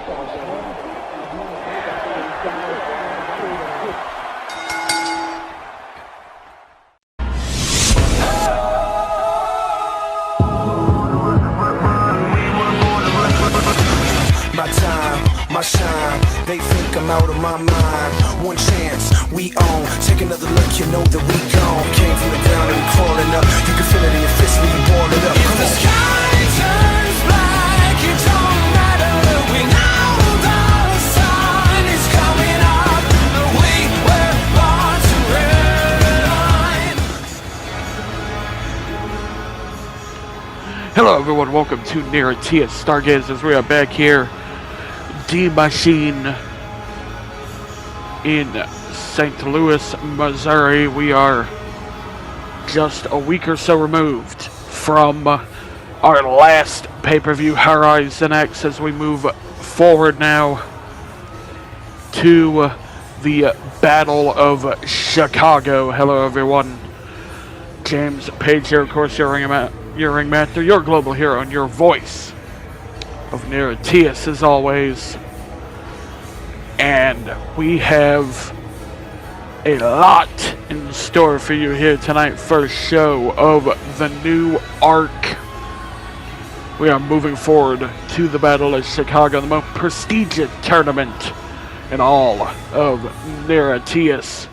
They think I'm out of my mind. One chance, we own. Take another look, you know that we gone. Came from the ground and we crawling up. You can feel it in your fist when you ball it up. If the sky turns black, it don't matter. We know the sun is coming up. We were born to red. Hello everyone, welcome to NIRATIAS STARGAZERS. We are back here, D-Machine, in St. Louis, Missouri. We are just a week or so removed from our last pay-per-view, Horizon X, as we move forward now to the Battle of Chicago. Hello everyone, James Page here, of course, your ringmaster, your global hero, and your voice of NIRATIAS as always. And we have a lot in store for you here tonight. First show of the new arc. We are moving forward to the Battle of Chicago, the most prestigious tournament in all of NIRATIAS.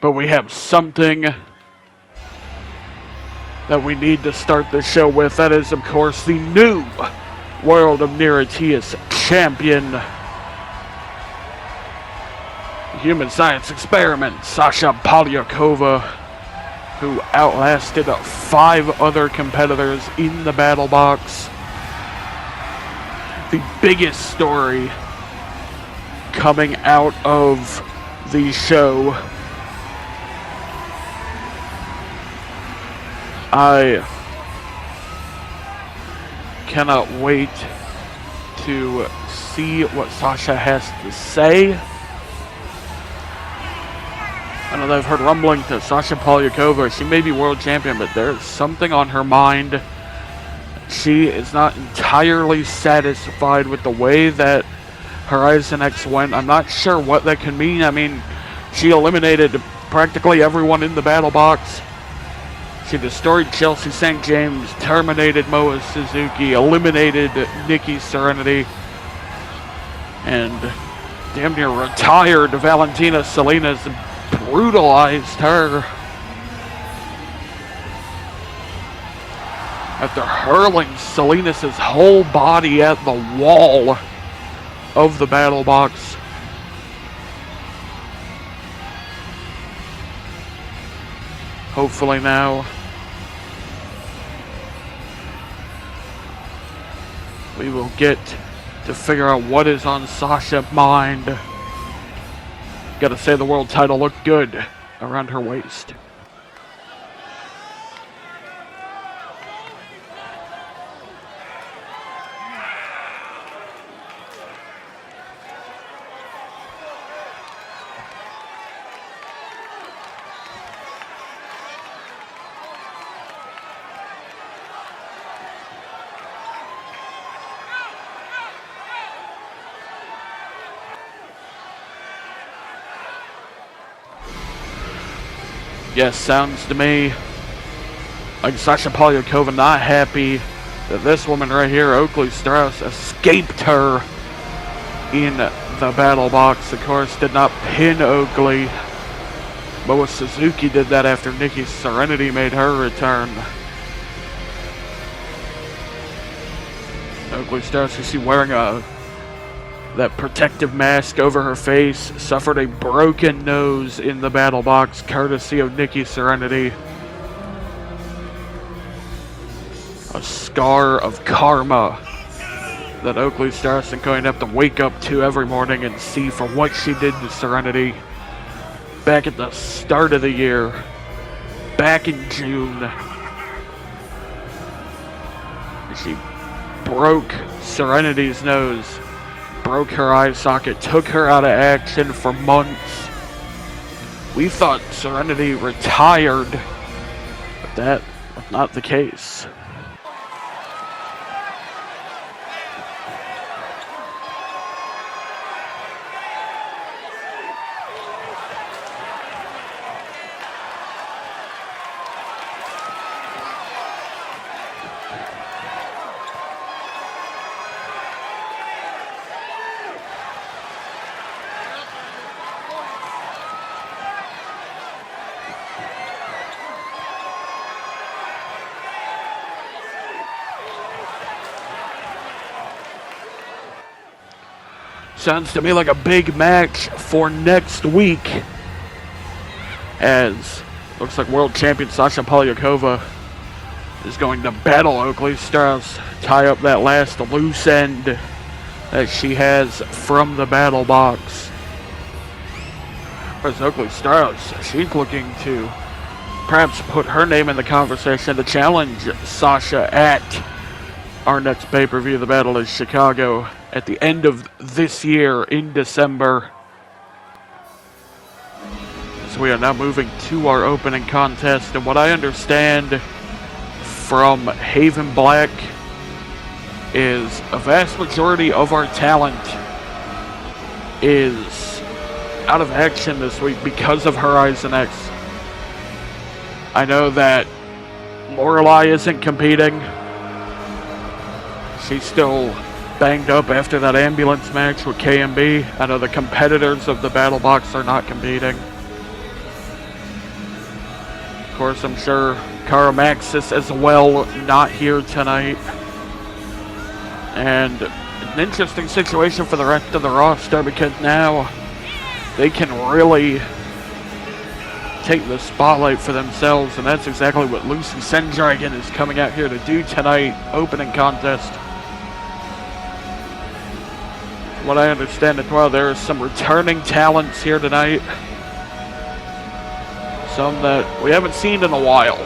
But we have something that we need to start the show with. That is, of course, the new World of NIRATIAS champion, human science experiment, Sasha Polyakova, who outlasted 5 other competitors in the battle box. The biggest story coming out of the show. I cannot wait to see what Sasha has to say. I know that I've heard rumbling to Sasha Polyakova. She may be world champion, but there's something on her mind. She is not entirely satisfied with the way that Horizon X went. I'm not sure what that can mean. I mean, she eliminated practically everyone in the battle box. She destroyed Chelsea St. James, terminated Moa Suzuki, eliminated Nikki Serenity, and damn near retired Valentina Salinas, brutalized her after hurling Salinas' whole body at the wall of the battle box. Hopefully now we will get to figure out what is on Sasha's mind. Gotta say, the world title looked good around her waist. Yes, sounds to me like Sasha Polyakova not happy that this woman right here, Oakley Strauss, escaped her in the battle box. Of course, did not pin Oakley. Moa Suzuki did that after Nikki Serenity made her return. Oakley Strauss, you see wearing that protective mask over her face, suffered a broken nose in the battle box, courtesy of Nikki Serenity. A scar of karma that Oakley Strauss is going to have to wake up to every morning and see for what she did to Serenity back at the start of the year, back in June. She broke Serenity's nose, broke her eye socket, took her out of action for months. We thought Serenity retired, but that was not the case. sounds to me like a big match for next week, as looks like world champion Sasha Polyakova is going to battle Oakley. Strauss tie up that last loose end that she has from the battle box. Whereas Oakley Strauss, she's looking to perhaps put her name in the conversation to challenge Sasha at our next pay-per-view. The battle is Chicago at the end of this year in December. So we are now moving to our opening contest, and what I understand from Haven Black is a vast majority of our talent is out of action this week because of Horizon X. I know that Lorelei isn't competing. She's still banged up after that ambulance match with KMB. I know the competitors of the battle box are not competing. Of course, I'm sure Cara Maxis as well not here tonight. And an interesting situation for the rest of the roster, because now they can really take the spotlight for themselves, and that's exactly what Lucy SenDragon is coming out here to do tonight, opening contest. What I understand as well, there are some returning talents here tonight. Some that we haven't seen in a while.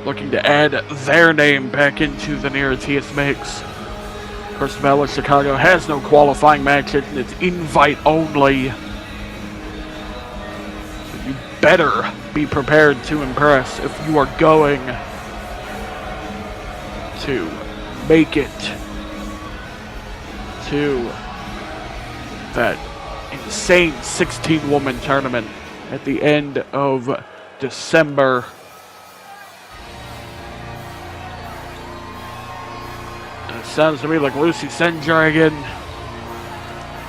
Looking to add their name back into the NIRATIAS mix. Of course, the Battle of Chicago has no qualifying matches, and it's invite only. So you better be prepared to impress if you are going to make it to that insane 16-woman tournament at the end of December. And it sounds to me like Lucy SenDragon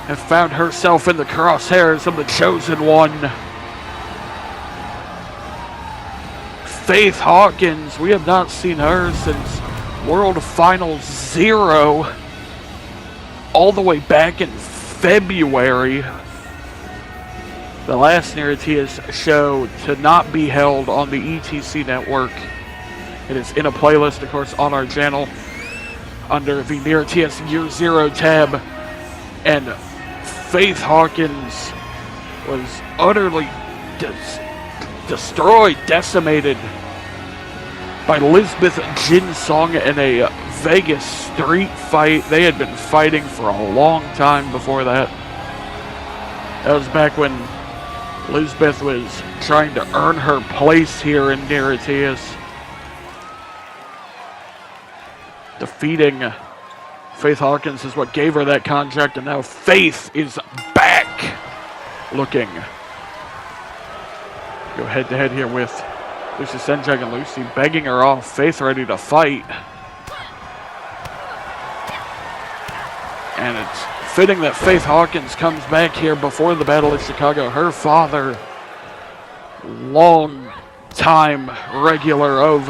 has found herself in the crosshairs of the Chosen One. Faith Hawkins, we have not seen her since World Finals 0. All the way back in February. The last NIRATIAS show to not be held on the ETC network. It is in a playlist, of course, on our channel under the NIRATIAS Year Zero tab. And Faith Hawkins was utterly destroyed, decimated by Lisbeth Jin-Seong in a Vegas street fight. They had been fighting for a long time before that. That was back when Lisbeth was trying to earn her place here in NIRATIAS. Defeating Faith Hawkins is what gave her that contract, and now Faith is back looking. Go head to head here with Lucy SenDragon. Lucy begging her off. Faith ready to fight. And it's fitting that Faith Hawkins comes back here before the Battle of Chicago. Her father, long time regular of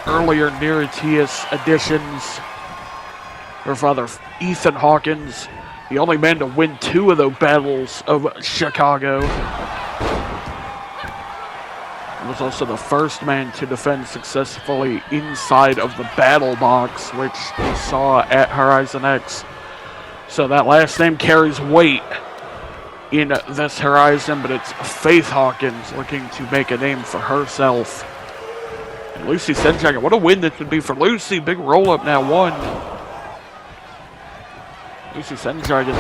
earlier NIRATIAS editions. Her father, Ethan Hawkins, the only man to win 2 of the battles of Chicago. He was also the first man to defend successfully inside of the battle box, which we saw at Horizon X. So that last name carries weight in this Horizon, but it's Faith Hawkins looking to make a name for herself. And Lucy SenDragon, what a win this would be for Lucy. Big roll up now, 1. Lucy SenDragon,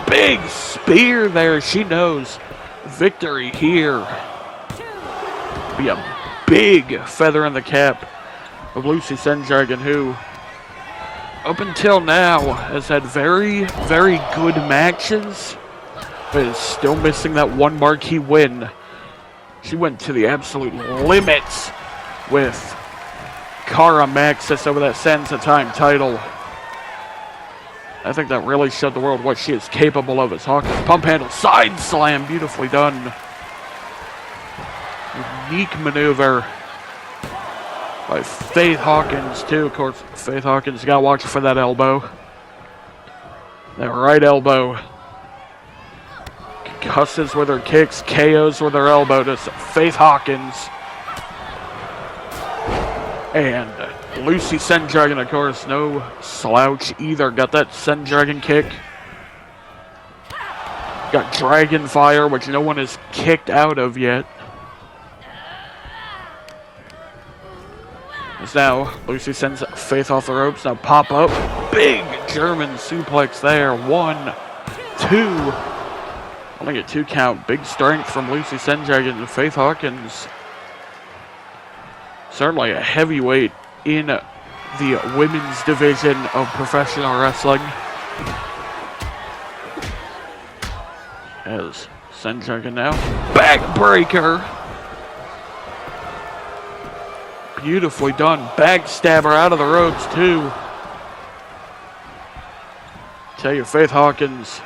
big spear there. She knows victory here. Be a big feather in the cap of Lucy SenDragon, who up until now has had very, very good matches, but is still missing that one marquee win. She went to the absolute limits with Cara Maxis over that Sands of Time title. I think that really showed the world what she is capable of as Hawkins. Pump handle, side slam, beautifully done. Unique maneuver by Faith Hawkins, too. Of course, Faith Hawkins got to watch for that elbow. That right elbow. Cusses with her kicks, KOs with her elbow to Faith Hawkins. And Lucy SenDragon, of course, no slouch either. Got that SenDragon kick. Got Dragon Fire, which no one has kicked out of yet. As now, Lucy sends Faith off the ropes. Now pop up. Big German suplex there. 1, 2. Only a 2 count. Big strength from Lucy SenDragon and Faith Hawkins. Certainly a heavyweight in the women's division of professional wrestling. As SenDragon now. Backbreaker. Beautifully done. Backstabber out of the ropes too. Tell you, Faith Hawkins.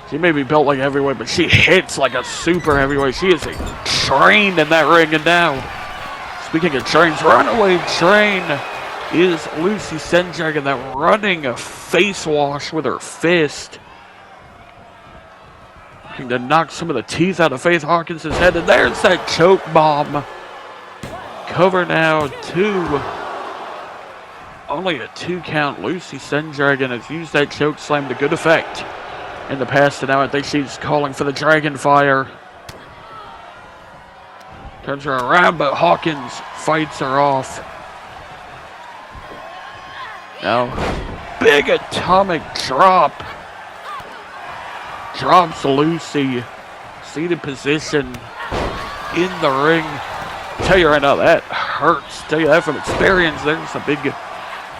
She may be built like a heavyweight, but she hits like a super heavyweight. She is trained in that ring. And now, speaking of trains, runaway train is Lucy SenDragon. That running a face wash with her fist. Looking to knock some of the teeth out of Faith Hawkins' head. And there's that choke bomb. Cover now, 2. Only a 2 count. Lucy SenDragon has used that choke slam to good effect in the past, and now I think she's calling for the Dragon Fire. Turns her around, but Hawkins fights her off. Now, big atomic drop. Drops Lucy. Seated position in the ring. Tell you right now, that hurts. Tell you that from experience. There's a big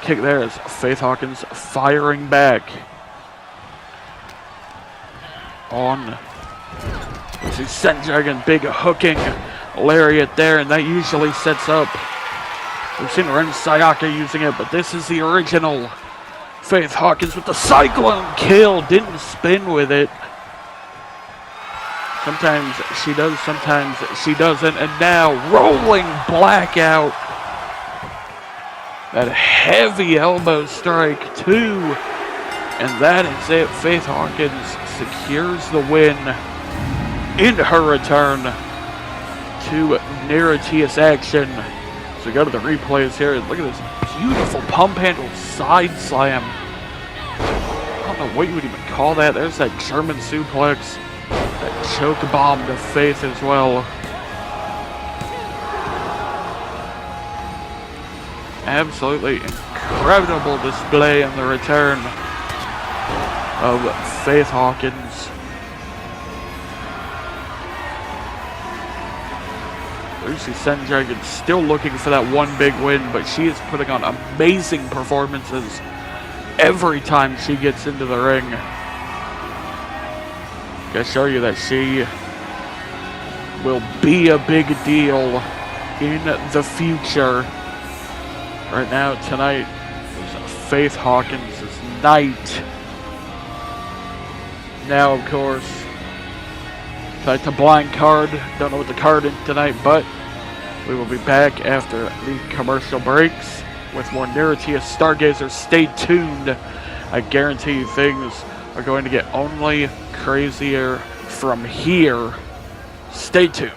kick there as Faith Hawkins firing back on Lucy SenDragon. Big hooking lariat there, and that usually sets up. We've seen Ren Sayaka using it, but this is the original. Faith Hawkins with the Cyclone Kill. Didn't spin with it. Sometimes she does, sometimes she doesn't. And now, rolling blackout. That heavy elbow strike, 2. And that is it. Faith Hawkins secures the win in her return to NIRATIAS action. So we go to the replays here. Look at this beautiful pump handle side slam. I don't know what you would even call that. There's that German suplex. That choke bomb to Faith as well. Absolutely incredible display in the return of Faith Hawkins. Lucy SenDragon still looking for that one big win, but she is putting on amazing performances every time she gets into the ring. Gotta show you that she will be a big deal in the future. Right now, tonight, is Faith Hawkins' night. Now, of course, tonight's a blind card. Don't know what the card is tonight, but we will be back after the commercial breaks with more NIRATIAS Stargazers. Stay tuned. I guarantee you things are going to get only crazier from here. Stay tuned.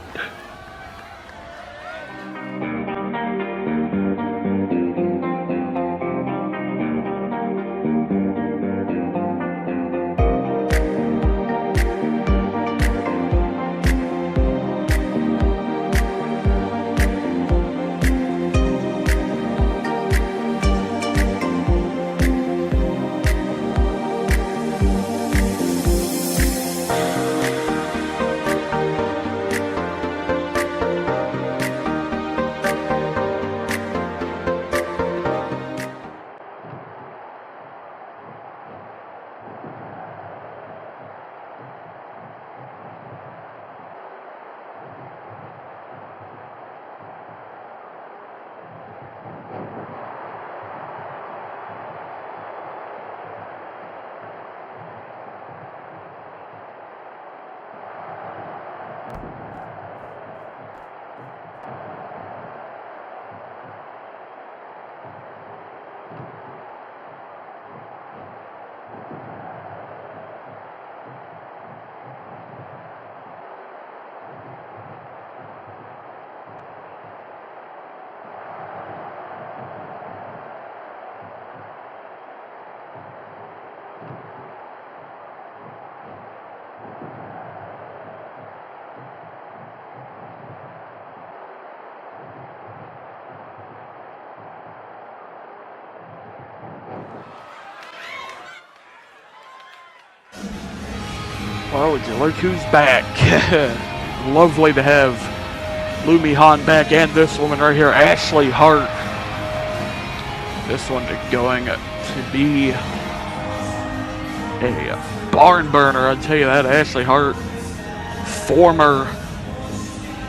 Well, would you look who's back? Lovely to have Lumi Hahn back, and this woman right here, Ashley Hardt. This one going to be a barn burner, I'll tell you that. Ashley Hardt, former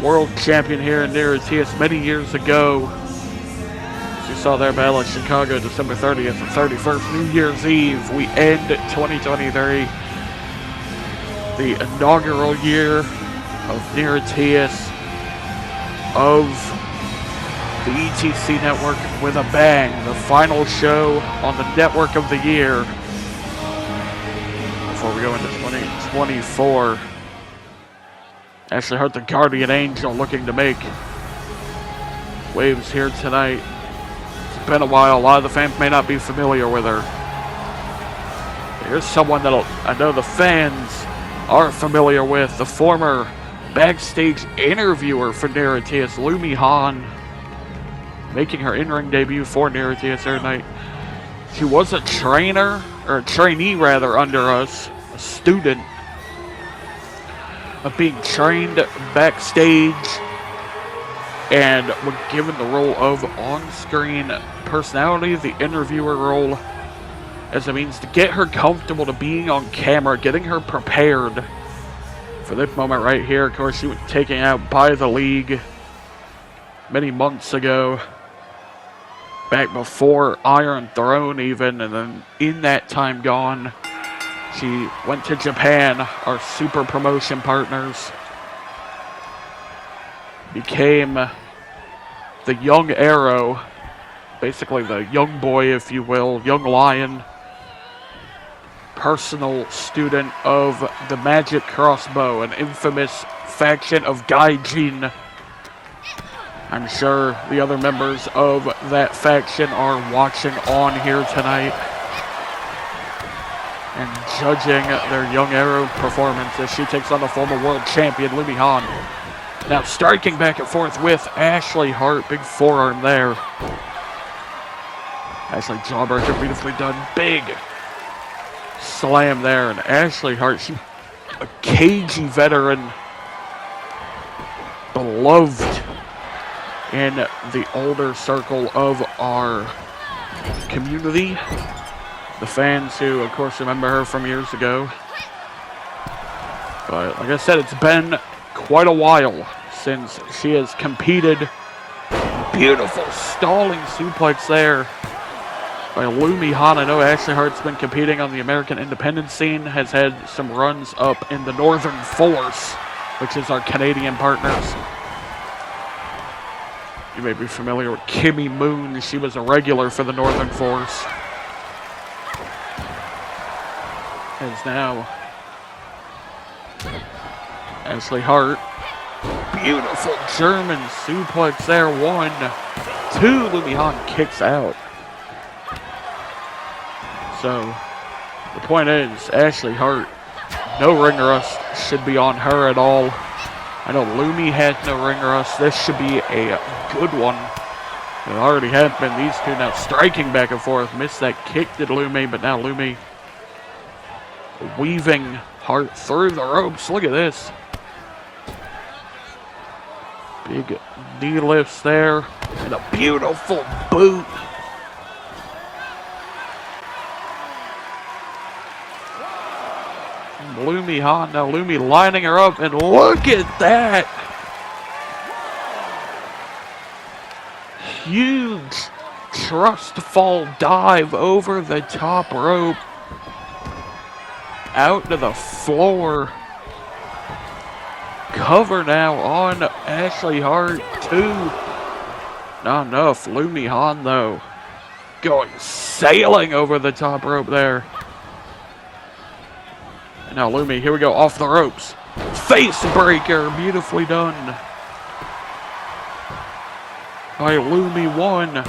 world champion here in NIRATIAS many years ago. As you saw their battle in Chicago, December 30th and 31st, New Year's Eve. We end 2023, the inaugural year of NIRATIAS, of the ETC network with a bang. The final show on the network of the year before we go into 2024. Ashley Hardt, the Guardian Angel, looking to make waves here tonight. It's been a while. A lot of the fans may not be familiar with her. Here's someone that I know the fans are familiar with. The former backstage interviewer for NIRATIAS, Lumi Hahn, making her in-ring debut for NIRATIAS tonight. She was a trainer, or a trainee rather, under us, a student of being trained backstage, and was given the role of on-screen personality, the interviewer role, as a means to get her comfortable to being on camera, getting her prepared for this moment right here. Of course, she was taken out by the league many months ago, back before Iron Throne even, and then in that time gone, she went to Japan, our super promotion partners, became the young arrow, basically the young boy, if you will, young lion, personal student of the Magic Crossbow, an infamous faction of Gaijin. I'm sure the other members of that faction are watching on here tonight and judging their young arrow performance as she takes on the former world champion, Lumi Hahn. Now striking back and forth with Ashley Hardt. Big forearm there. Ashley jawbreaker, beautifully done. Big slam there. And Ashley Hardt, she's a cagey veteran, beloved in the older circle of our community. The fans who, of course, remember her from years ago. But like I said, it's been quite a while since she has competed. Beautiful stalling suplex there by Lumi Hahn. I know Ashley Hardt's been competing on the American independent scene, has had some runs up in the Northern Force, which is our Canadian partners. You may be familiar with Kimmy Moon. She was a regular for the Northern Force. As now Ashley Hardt, beautiful German suplex there. 1, 2, Lumi Hahn kicks out. So the point is, Ashley Hardt, no ring rust should be on her at all. I know Lumi had no ring rust. This should be a good one. It already had been. These two now striking back and forth. Missed that kick, did Lumi, but now Lumi weaving Hardt through the ropes. Look at this. Big knee lifts there. And a beautiful boot. Lumi Hahn, now Lumi lining her up, and look at that. Huge trust fall dive over the top rope. Out to the floor. Cover now on Ashley Hardt. 2. Not enough. Lumi Hahn, though, going sailing over the top rope there. And now Lumi, here we go, off the ropes. Face breaker, beautifully done by Lumi. 1,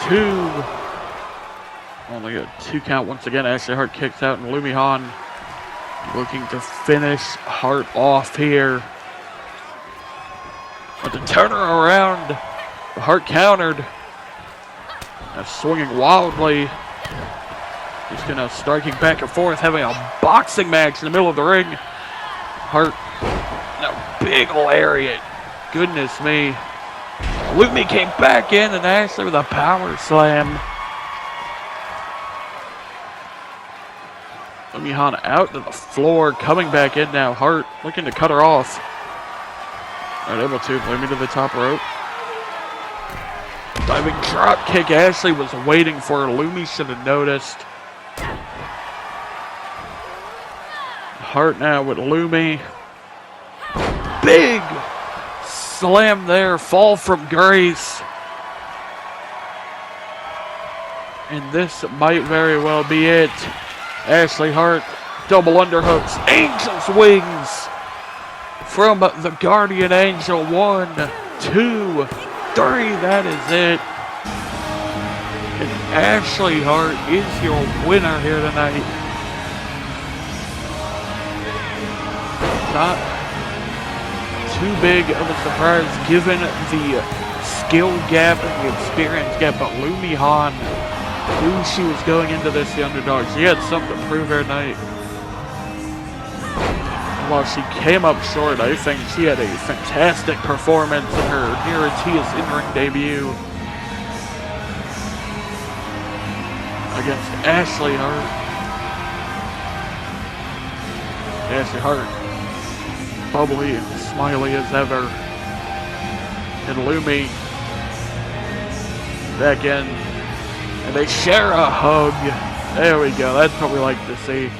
2. Only a 2 count once again. Ashley Hardt kicks out, and Lumi Hahn looking to finish Hardt off here. But to turn her around, the Hardt countered. Now swinging wildly. Just gonna striking back and forth, having a boxing match in the middle of the ring. Hardt, a big lariat. Goodness me. Lumi came back in and Ashley with a power slam. Hahn out to the floor, coming back in now. Hardt looking to cut her off. Not able to. Lumi to the top rope. Diving drop kick. Ashley was waiting for her. Lumi should have noticed. Hardt now with Lumi. Big slam there. Fall from grace. And this might very well be it. Ashley Hardt, double underhooks, Angel's wings from the Guardian Angel. 1, 2, 3, that is it. And Ashley Hardt is your winner here tonight. Not too big of a surprise given the skill gap and the experience gap, but Lumi Hahn knew she was going into this the underdog. She had something to prove her tonight. While she came up short, I think she had a fantastic performance in her NIRATIAS in-ring debut against Ashley Hardt. Ashley Hardt, bubbly and smiley as ever. And Lumi back in. And they share a hug. There we go. That's what we like to see.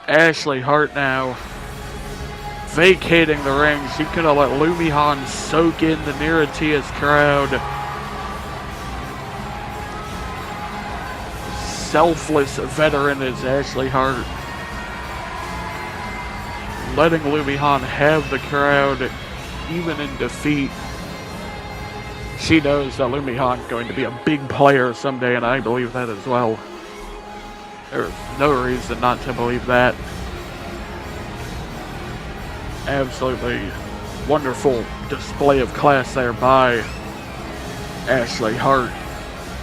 Ashley Hardt now vacating the ring. She could have let Lumi Hahn soak in the NIRATIAS crowd. Selfless veteran is Ashley Hardt. Letting Lumi Hahn have the crowd, even in defeat. She knows that Lumi Hahn is going to be a big player someday, and I believe that as well. There's no reason not to believe that. Absolutely wonderful display of class there by Ashley Hardt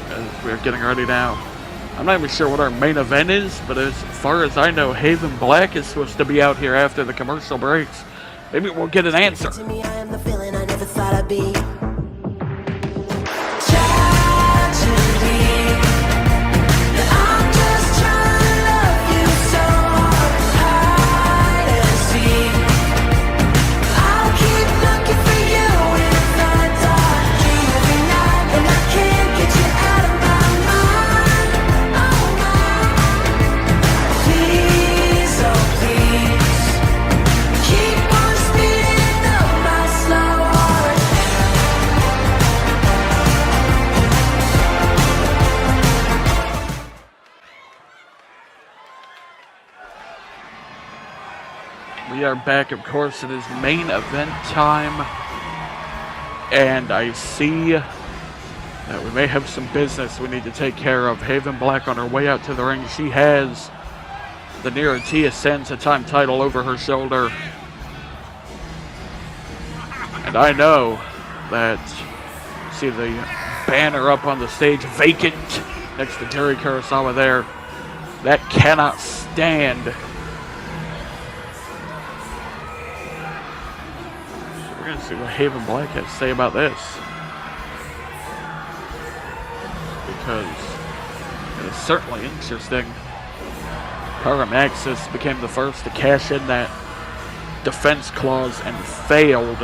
as we're getting ready now. I'm not even sure what our main event is, but as far as I know, Haven Black is supposed to be out here after the commercial breaks. Maybe we'll get an answer. To me, I am the feeling I never thought I'd be. We are back, of course. It is main event time. And I see that we may have some business we need to take care of. Haven Black on her way out to the ring. She has the NIRATIAS Sense Time title over her shoulder. And I know that, see the banner up on the stage, vacant, next to Terry Kurosawa there. That cannot stand. We're going to see what Haven Black has to say about this. Because it is certainly interesting. Paramaxis became the first to cash in that defense clause and failed.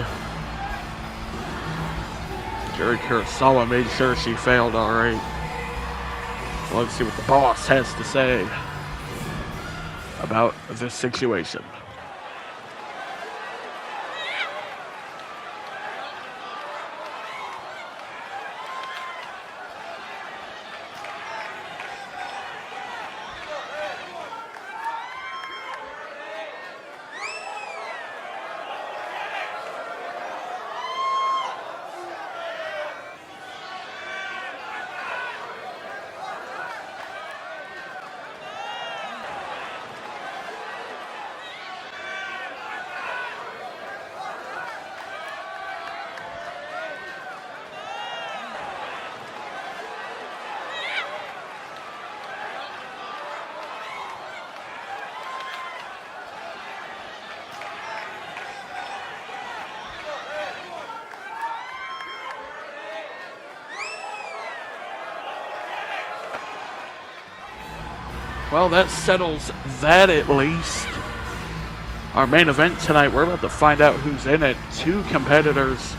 Terry Kurosawa made sure she failed alright. So let's see what the boss has to say about this situation. Well, that settles that at least. Our main event tonight, we're about to find out who's in it. 2 competitors.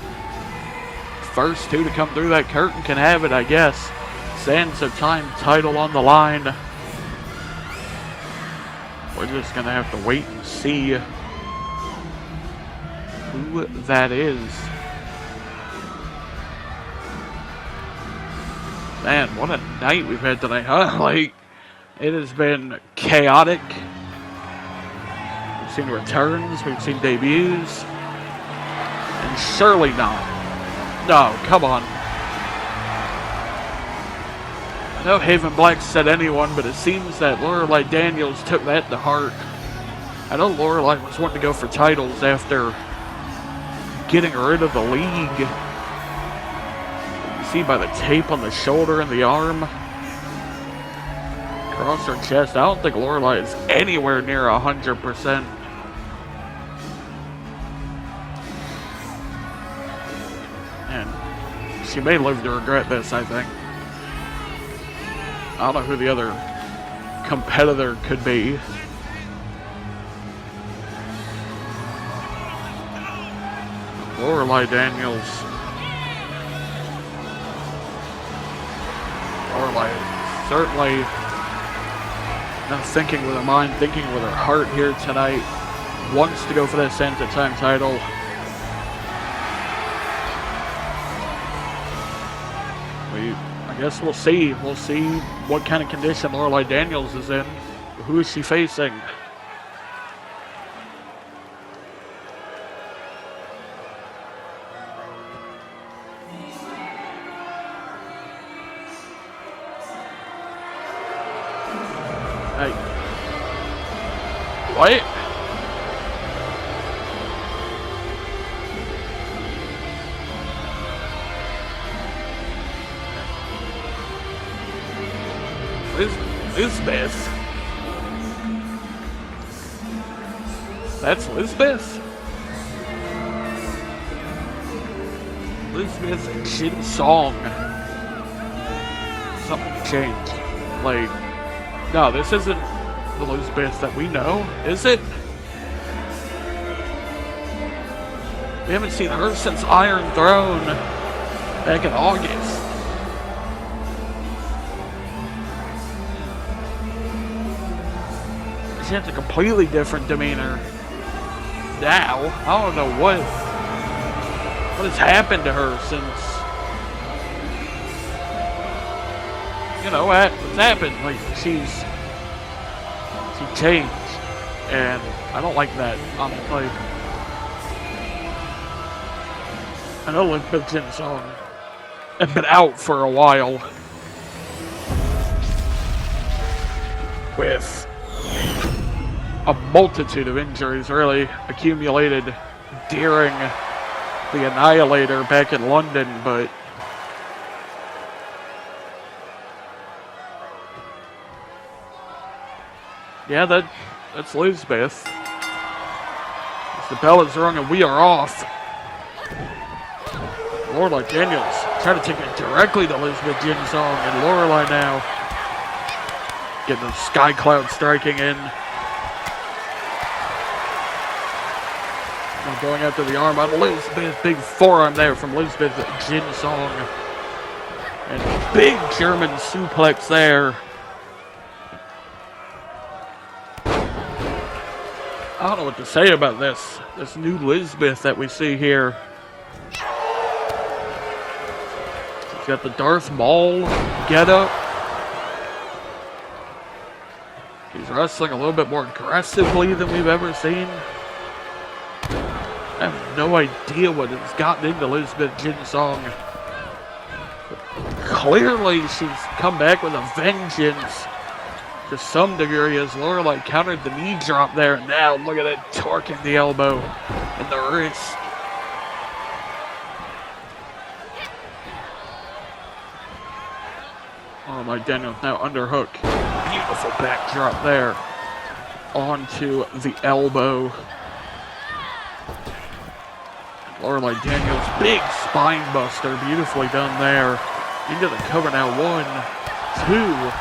First 2 to come through that curtain can have it, I guess. Sands a time title on the line. We're just going to have to wait and see who that is. Man, what a night we've had tonight, huh? Like, it has been chaotic. We've seen returns, we've seen debuts, and surely not. No, come on. I know Haven Black said anyone, but it seems that Lorelei Daniels took that to heart. I know Lorelei was wanting to go for titles after getting rid of the league. You see by the tape on the shoulder and the arm. Across her chest. I don't think Lorelei is anywhere near 100%. And she may live to regret this, I think. I don't know who the other competitor could be. Lorelei Daniels. Lorelei certainly not thinking with her mind, thinking with her heart here tonight. Wants to go for that Sands a Time title. I guess we'll see. We'll see what kind of condition Lorelei Daniels is in. Who is she facing? Hey. What? Lisbeth? That's Lisbeth? Lisbeth and Jin-Seong. Something changed. Like, no, this isn't the Lisbeth that we know, is it? We haven't seen her since Iron Throne back in August. She has a completely different demeanor now. I don't know what has happened to her since, you know, what's happened. Like, she changed, and I don't like that, honestly. I know Lisbeth Jin-Seong have been out for a while with a multitude of injuries really accumulated during the Annihilator back in London, but yeah, that's Lisbeth. As the bell is rung and we are off. Lorelei Daniels trying to take it directly to Lisbeth Jin-Seong, and Lorelei now getting the sky cloud striking in. Going after the arm on Lisbeth. Big forearm there from Lisbeth Jin-Seong. And big German suplex there. I don't know what to say about this new Lisbeth that we see here. She's got the Darth Maul getup. She's wrestling a little bit more aggressively than we've ever seen. I have no idea what has gotten into Lisbeth Jin-Seong. Clearly, she's come back with a vengeance to some degree as Lorelei countered the knee drop there. And now, look at that, torquing the elbow and the wrist. Oh my Daniels now underhook. Beautiful backdrop there onto the elbow. Lorelei Daniels, big spine buster, beautifully done there. Into the cover now, 1, 2.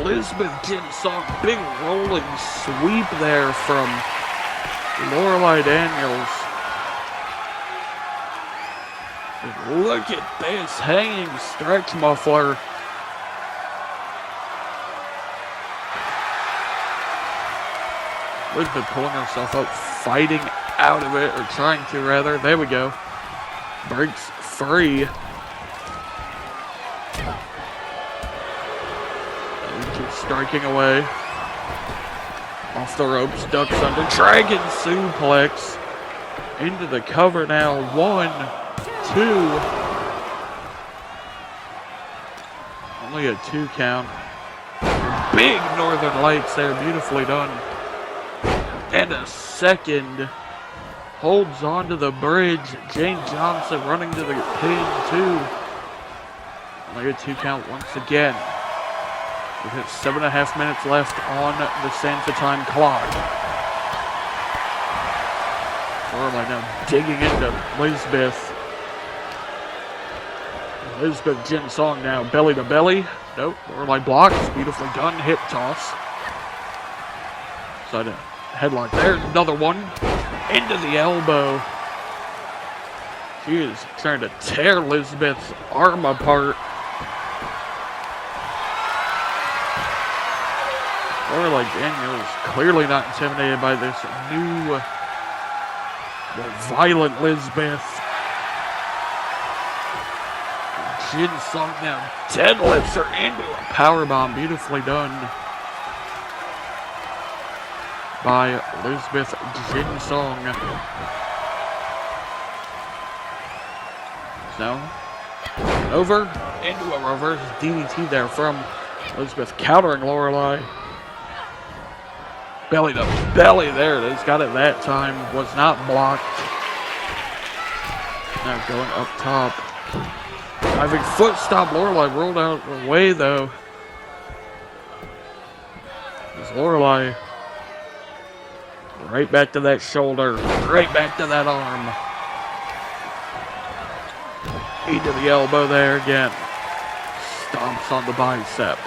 Lisbeth Jin-Seong. Big rolling sweep there from Lorelei Daniels. And look at this hanging stretch muffler. Lisbeth pulling herself up, fighting out of it, or trying to rather. There we go. Breaks free. And keeps striking away. Off the ropes, ducks under. Dragon suplex. Into the cover now. 1, 2. Only a 2 count. Big Northern Lights there. Beautifully done. And a second. Holds onto the bridge. Jane Johnson running to the pin too. Only a 2 count once again. We've hit 7.5 minutes left on the Santa time clock. Lorelei now digging into Lisbeth. Lisbeth Jin-Seong now belly to belly. Nope, Lorelei blocks. Beautifully done. Hip toss. Side headlock there. Another one. Into the elbow. She is trying to tear Lisbeth's arm apart. Lorelei Daniels clearly not intimidated by this new, more violent Lisbeth. Jin-Seong now deadlifts her into a powerbomb. Beautifully done by Lisbeth Jin-Seong. So, over into a reverse DDT there from Lisbeth, countering Lorelei. Belly to belly, there it is. Got it that time. Was not blocked. Now going up top. Diving foot stop. Lorelei rolled out of the way though. As Lorelei right back to that shoulder. Right back to that arm. Into the elbow there again. Stomps on the bicep.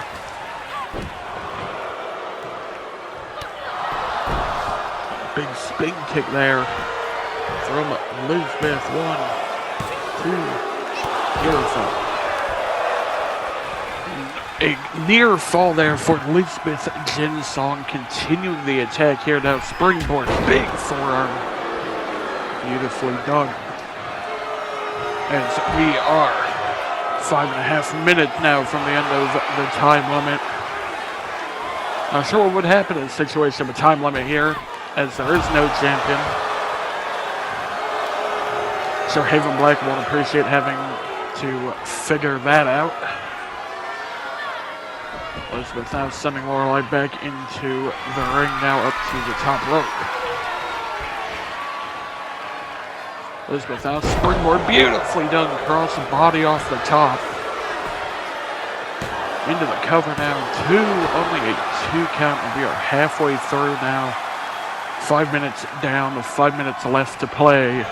Big spin kick there from Lisbeth. 1, 2. Beautiful. A near fall there for Lisbeth Jin-Seong. Continuing the attack here now. Springboard. Big forearm. Beautifully done. As we are 5.5 minutes now from the end of the time limit. Not sure what would happen in a situation of a time limit here, as there is no champion. So Haven Black won't appreciate having to figure that out. Lisbeth now sending Lorelei back into the ring now up to the top rope. Lisbeth now springboard, beautifully done, cross body off the top. Into the cover now, 2, only a 2 count, and we are halfway through now. 5 minutes down, 5 minutes left to play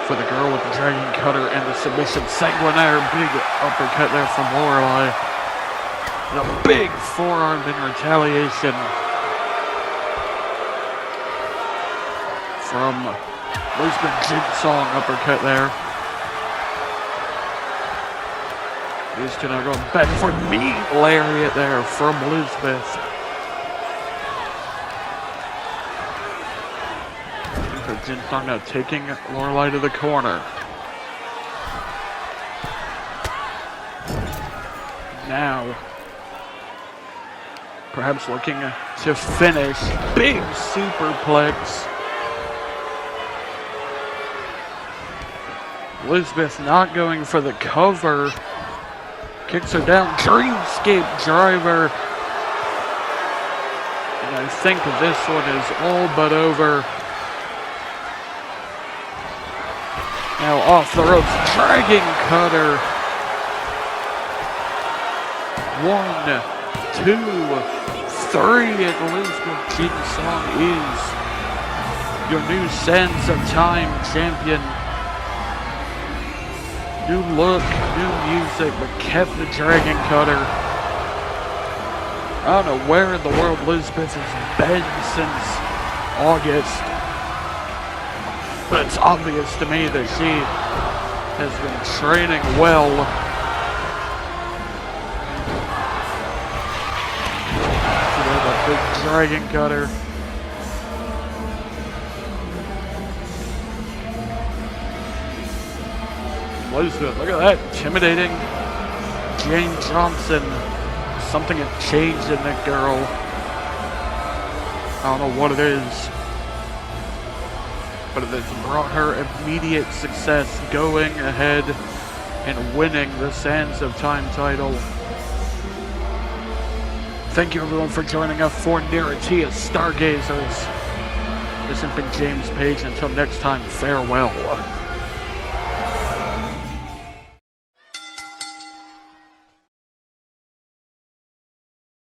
for the girl with the dragon cutter and the submission sanguinaire. Big uppercut there from Lorelei. And a big forearm in retaliation from Lisbeth Jin-Seong. Uppercut there. These two now going back and forth. Mean lariat there from Lisbeth. Jin-Seong now taking Lorelei to the corner. Now, perhaps looking to finish. Big superplex. Lisbeth not going for the cover. Kicks her down. Dreamscape driver. And I think this one is all but over. Now off the ropes, dragon cutter. 1, 2, 3, and Lisbeth Jin-Seong is your new Sands of Time champion. New look, new music, but kept the dragon cutter. I don't know where in the world Lisbeth has been since August, but it's obvious to me that she has been training well. She has a big dragon cutter. Lisbeth, look at that, intimidating Jane Johnson. Something had changed in that girl. I don't know what it is, but it has brought her immediate success, going ahead and winning the Sands of Time title. Thank you everyone for joining us for NIRATIAS Stargazers. This has been James Page. Until next time, farewell.